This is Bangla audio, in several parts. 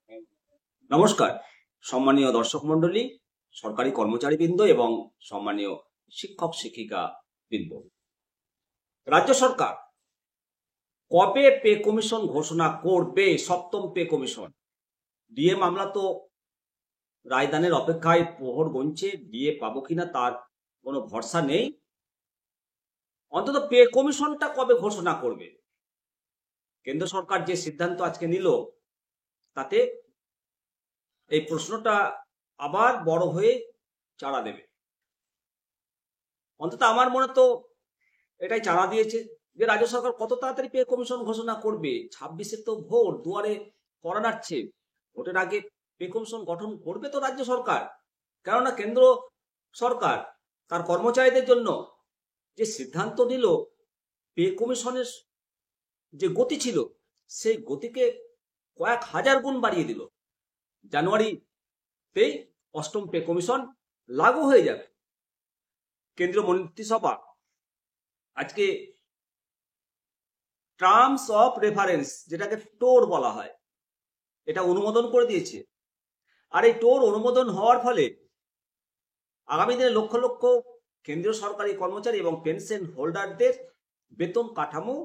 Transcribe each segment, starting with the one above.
নমস্কার সম্মানীয় দর্শক মণ্ডলী, সরকারি কর্মচারীবৃন্দ এবং সম্মানীয় শিক্ষক শিক্ষিকা বৃন্দ। রাজ্য সরকার কবে পে কমিশন ঘোষণা করবে? সপ্তম পে কমিশন ডিএ মামলা তো রায়দানের অপেক্ষায় প্রহর গুনছে। ডিএ পাবো কিনা তার কোনো ভরসা নেই। অন্তত পে কমিশনটা কবে ঘোষণা করবে? কেন্দ্র সরকার যে সিদ্ধান্ত আজকে নিল তাতে এই প্রশ্নটা আবার বড় হয়ে চাড়া দেবে। অন্তত আমার মনে তো এটাই চাড়া দিয়েছে যে রাজ্য সরকার কত তাড়াতাড়ি পে কমিশন ঘোষণা করবে। 26-এ তো ভোট, দুয়ারে কড়া নাড়ছে। ভোটের আগে পে কমিশন গঠন করবে তো রাজ্য সরকার। কেননা কেন্দ্র সরকার তার কর্মচারীদের জন্য যে সিদ্ধান্ত নিল, পে কমিশনের যে গতি ছিল সেই গতিকে কয়েক হাজার গুণ বাড়িয়ে দিল। জানুয়ারিতেই অষ্টম পে কমিশন লাগু হয়ে যাবে। কেন্দ্রীয় মন্ত্রিসভা আজকে টার্মস অফ রেফারেন্স, যেটাকে টোর বলা হয়, এটা অনুমোদন করে দিয়েছে। আর এই টোর অনুমোদন হওয়ার ফলে আগামী দিনে লক্ষ লক্ষ কেন্দ্রীয় সরকারি কর্মচারী এবং পেনশন হোল্ডারদের বেতন কাঠামো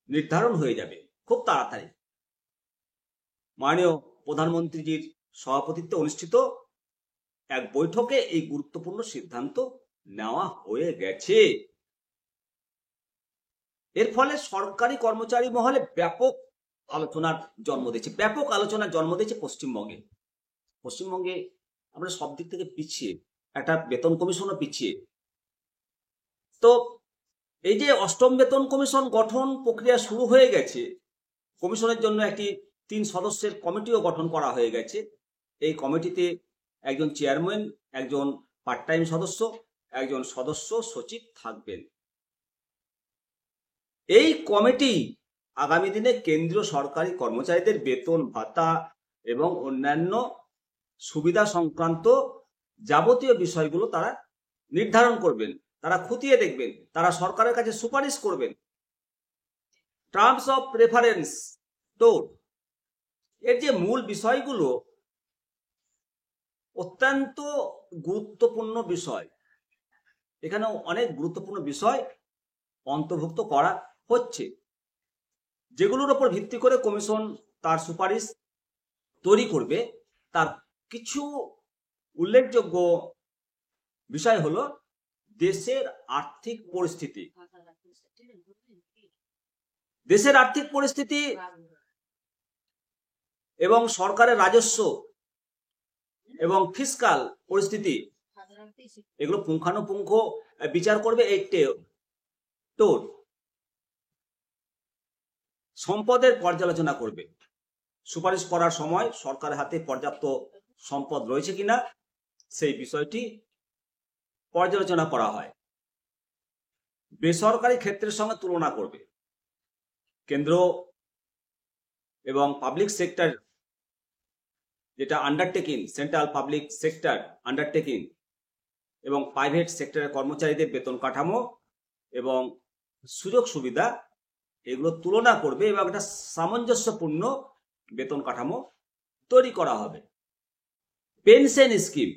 নির্ধারণ হয়ে যাবে খুব তাড়াতাড়ি। মাননীয় প্রধানমন্ত্রীজির সভাপতিত্বে অনুষ্ঠিত এক বৈঠকে এই গুরুত্বপূর্ণ সিদ্ধান্ত নেওয়া হয়ে গেছে। এর ফলে সরকারি কর্মচারী মহলে ব্যাপক আলোচনার জন্ম দিয়েছে পশ্চিমবঙ্গে আমরা সব দিক থেকে পিছিয়ে, একটা বেতন কমিশনও পিছিয়ে। তো এই যে অষ্টম বেতন কমিশন গঠন প্রক্রিয়া শুরু হয়ে গেছে, কমিশনের জন্য একটি 3 সদস্যের কমিটিও গঠন করা হয়ে গেছে। এই কমিটিতে একজন চেয়ারম্যান, একজন পার্ট টাইম সদস্য, একজন সদস্য সচিব থাকবেন। এই কমিটি আগামী দিনে কেন্দ্রীয় সরকারি কর্মচারীদের বেতন ভাতা এবং অন্যান্য সুবিধা সংক্রান্ত যাবতীয় বিষয়গুলো তারা নির্ধারণ করবেন, তারা খতিয়ে দেখবেন, তারা সরকারের কাছে সুপারিশ করবেন। টার্মস অফ রেফারেন্স টোর এর যে মূল বিষয়গুলো অত্যন্ত গুরুত্বপূর্ণ বিষয়, এখানে অনেক গুরুত্বপূর্ণ বিষয় অন্তর্ভুক্ত করা হচ্ছে, যেগুলোর উপর ভিত্তি করে কমিশন তার সুপারিশ তৈরি করবে। তার কিছু উল্লেখযোগ্য বিষয় হলো দেশের আর্থিক পরিস্থিতি এবং সরকারের রাজস্ব এবং ফিসকাল পরিস্থিতি, এগুলো পুঙ্খানুপুঙ্খ বিচার করবে এই টোর। সম্পদের পর্যালোচনা করবে, সুপারিশ করার সময় সরকারের হাতে পর্যাপ্ত সম্পদ রয়েছে কিনা সেই বিষয়টি পর্যালোচনা করা হয়। বেসরকারি ক্ষেত্রের সঙ্গে তুলনা করবে। কেন্দ্র এবং পাবলিক সেক্টর যেটা undertaking, central public sector undertaking এবং প্রাইভেট সেক্টরের কর্মচারীদের বেতন কাঠামো এবং সুযোগ সুবিধা, এগুলো তুলনা করবে এবং একটা সামঞ্জস্যপূর্ণ বেতন কাঠামো তৈরি করা হবে। পেনশন স্কিম,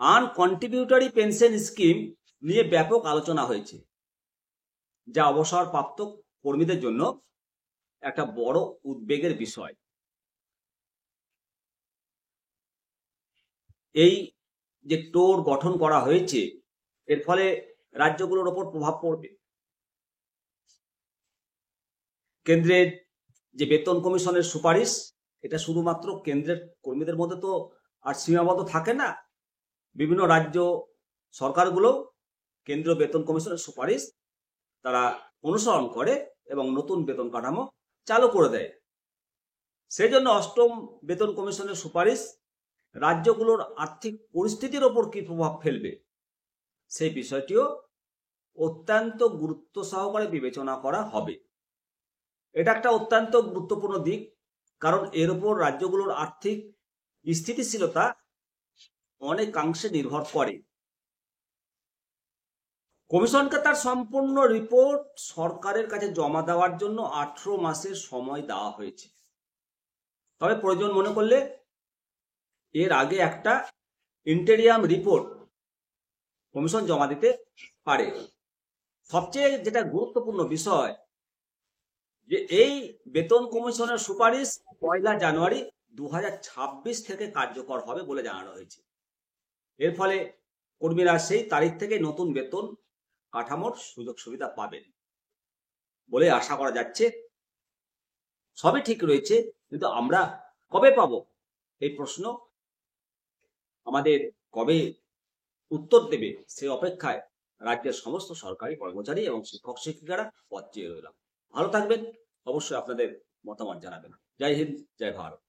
আনকন্ট্রিবিউটরি পেনশন স্কিম নিয়ে ব্যাপক আলোচনা হয়েছে, যা অবসরপ্রাপ্ত কর্মীদের জন্য একটা বড় উদ্বেগের বিষয়। এই যে টোর গঠন করা হয়েছে, এর ফলে রাজ্যগুলোর ওপর প্রভাব পড়বে। কেন্দ্রের যে বেতন কমিশনের সুপারিশ, এটা শুধুমাত্র কেন্দ্রের কর্মীদের মধ্যে তো আর সীমাবদ্ধ থাকে না। বিভিন্ন রাজ্য সরকারগুলো কেন্দ্রীয় বেতন কমিশনের সুপারিশ তারা অনুসরণ করে এবং নতুন বেতন কাঠামো চালু করে দেয়। সেই জন্য অষ্টম বেতন কমিশনের সুপারিশ রাজ্যগুলোর আর্থিক পরিস্থিতির ওপর কি প্রভাব ফেলবে সেই বিষয়টিও অত্যন্ত গুরুত্ব সহকারে বিবেচনা করা হবে। এটা একটা অত্যন্ত গুরুত্বপূর্ণ দিক, কারণ এর উপর রাজ্যগুলোর আর্থিক স্থিতিশীলতা অনেকাংশে নির্ভর করে। কমিশনকে তার সম্পূর্ণ রিপোর্ট সরকারের কাছে জমা দেওয়ার জন্য 18 মাসের সময় দেওয়া হয়েছে। তবে প্রয়োজন মনে করলে এর আগে একটা ইন্টেরিয়াম রিপোর্ট কমিশন জমা দিতে পারে। সবচেয়ে যেটা গুরুত্বপূর্ণ বিষয় যে এই বেতন কমিশনের সুপারিশ 1 জানুয়ারি 2026 থেকে কার্যকর হবে বলে জানানো হয়েছে। এর ফলে কর্মীরা সেই তারিখ থেকে নতুন বেতন কাঠামোর সুযোগ সুবিধা পাবেন বলে আশা করা যাচ্ছে। সবই ঠিক রয়েছে, কিন্তু আমরা কবে পাবো এই প্রশ্ন আমাদের কবে উত্তর দেবে সেই অপেক্ষায় রাজ্যের সমস্ত সরকারি কর্মচারী এবং শিক্ষক শিক্ষিকারা পথ চেয়ে রইলাম। ভালো থাকবেন, অবশ্যই আপনাদের মতামত জানাবেন। জয় হিন্দ, জয় ভারত।